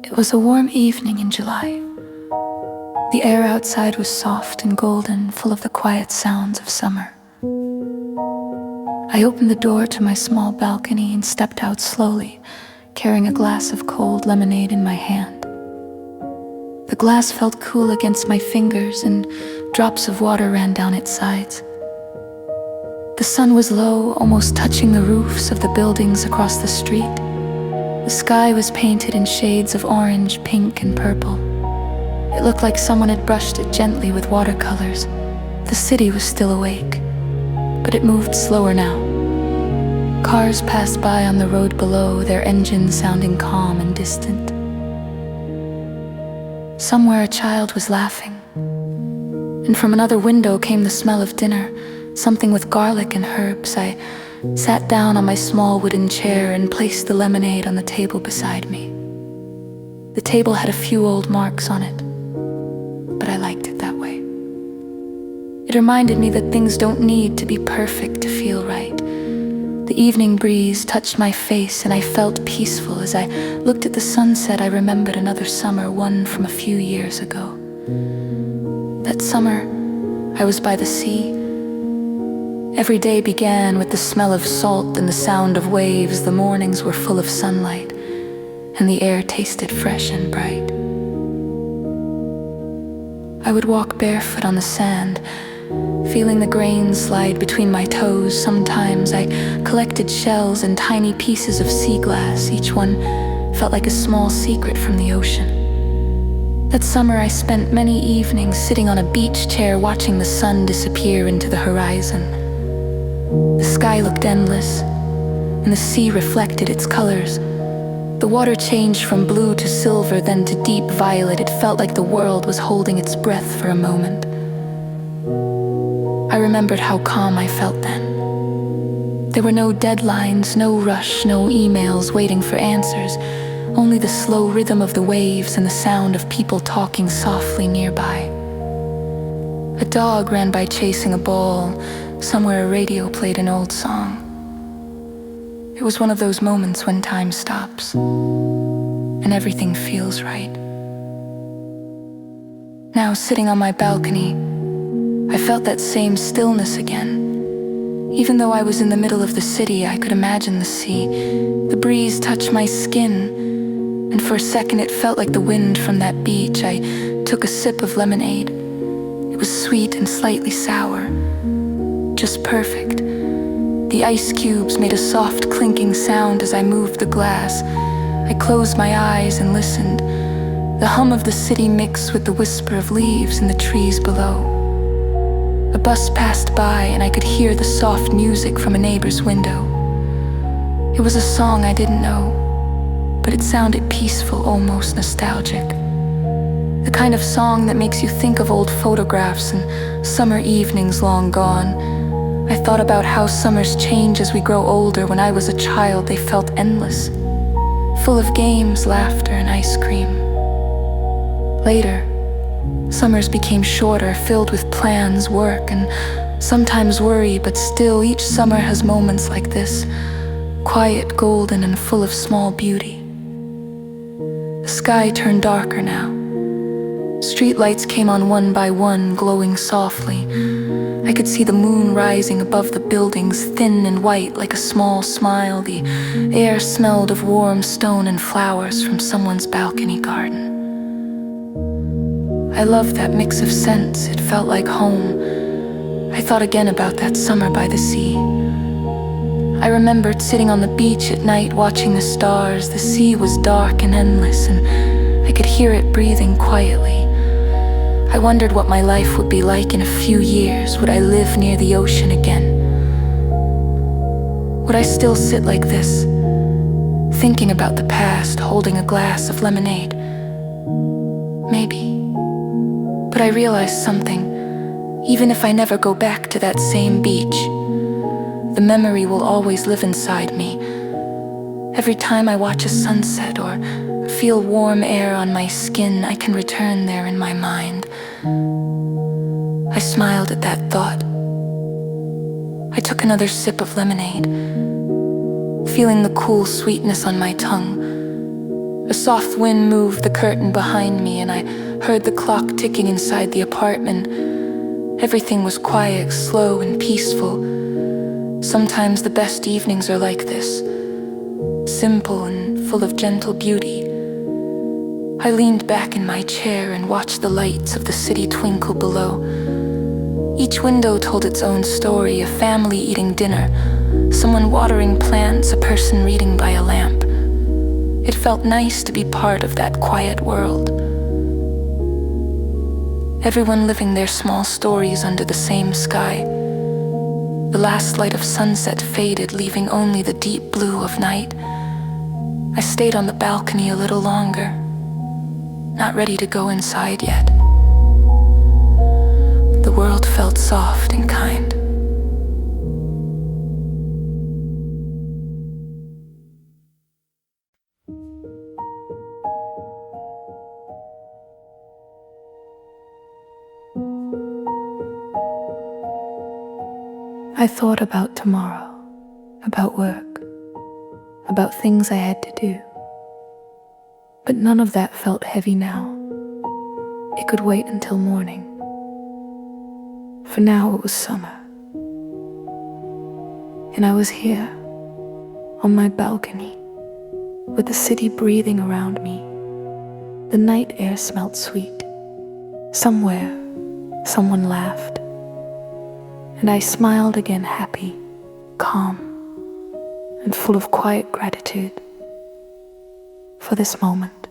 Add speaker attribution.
Speaker 1: It was a warm evening in July. The air outside was soft and golden, full of the quiet sounds of summer. I opened the door to my small balcony and stepped out slowly, carrying a glass of cold lemonade in my hand. The glass felt cool against my fingers, and drops of water ran down its sides. The sun was low, almost touching the roofs of the buildings across the street. The sky was painted in shades of orange, pink, and purple. It looked like someone had brushed it gently with watercolors. The city was still awake, but it moved slower now. Cars passed by on the road below, their engines sounding calm and distant. Somewhere a child was laughing, and from another window came the smell of dinner, something with garlic and herbs. I sat down on my small wooden chair and placed the lemonade on the table beside me. The table had a few old marks on it, but I liked it that way. It reminded me that things don't need to be perfect to feel right. The evening breeze touched my face and I felt peaceful. As I looked at the sunset, I remembered another summer, one from a few years ago. That summer, I was by the sea. Every day began with the smell of salt and the sound of waves. The mornings were full of sunlight, and the air tasted fresh and bright. I would walk barefoot on the sand, feeling the grains slide between my toes. Sometimes I collected shells and tiny pieces of sea glass. Each one felt like a small secret from the ocean. That summer I spent many evenings sitting on a beach chair watching the sun disappear into the horizon. The sky looked endless, and the sea reflected its colors. The water changed from blue to silver, then to deep violet. It felt like the world was holding its breath for a moment. I remembered how calm I felt then. There were no deadlines, no rush, no emails waiting for answers, only the slow rhythm of the waves and the sound of people talking softly nearby. A dog ran by chasing a ball. Somewhere a radio played an old song. It was one of those moments when time stops and everything feels right. Now, sitting on my balcony, I felt that same stillness again. Even though I was in the middle of the city, I could imagine the sea. The breeze touched my skin, and for a second it felt like the wind from that beach. I took a sip of lemonade. It was sweet and slightly sour, just perfect. The ice cubes made a soft clinking sound as I moved the glass. I closed my eyes and listened. The hum of the city mixed with the whisper of leaves in the trees below. A bus passed by and I could hear the soft music from a neighbor's window. It was a song I didn't know, but it sounded peaceful, almost nostalgic. The kind of song that makes you think of old photographs and summer evenings long gone. I thought about how summers change as we grow older. When I was a child, they felt endless, full of games, laughter, and ice cream. Later, summers became shorter, filled with plans, work, and sometimes worry, but still, each summer has moments like this, quiet, golden, and full of small beauty. The sky turned darker now. Street lights came on one by one, glowing softly. I could see the moon rising above the buildings, thin and white like a small smile. The air smelled of warm stone and flowers from someone's balcony garden. I loved that mix of scents. It felt like home. I thought again about that summer by the sea. I remembered sitting on the beach at night watching the stars. The sea was dark and endless, and I could hear it breathing quietly. I wondered what my life would be like in a few years. Would I live near the ocean again? Would I still sit like this, thinking about the past, holding a glass of lemonade? Maybe. But I realized something. Even if I never go back to that same beach, the memory will always live inside me. Every time I watch a sunset or feel warm air on my skin, I can return there in my mind. I smiled at that thought. I took another sip of lemonade, feeling the cool sweetness on my tongue. A soft wind moved the curtain behind me, and I heard the clock ticking inside the apartment. Everything was quiet, slow, and peaceful. Sometimes the best evenings are like this, simple and full of gentle beauty. I leaned back in my chair and watched the lights of the city twinkle below. Each window told its own story, a family eating dinner, someone watering plants, a person reading by a lamp. It felt nice to be part of that quiet world. Everyone living their small stories under the same sky. The last light of sunset faded, leaving only the deep blue of night. I stayed on the balcony a little longer, not ready to go inside yet. The world felt soft and kind. I thought about tomorrow, about work, about things I had to do. But none of that felt heavy now. It could wait until morning. For now it was summer. And I was here, on my balcony, with the city breathing around me. The night air smelled sweet. Somewhere, someone laughed. And I smiled again, happy, calm, and full of quiet gratitude for this moment.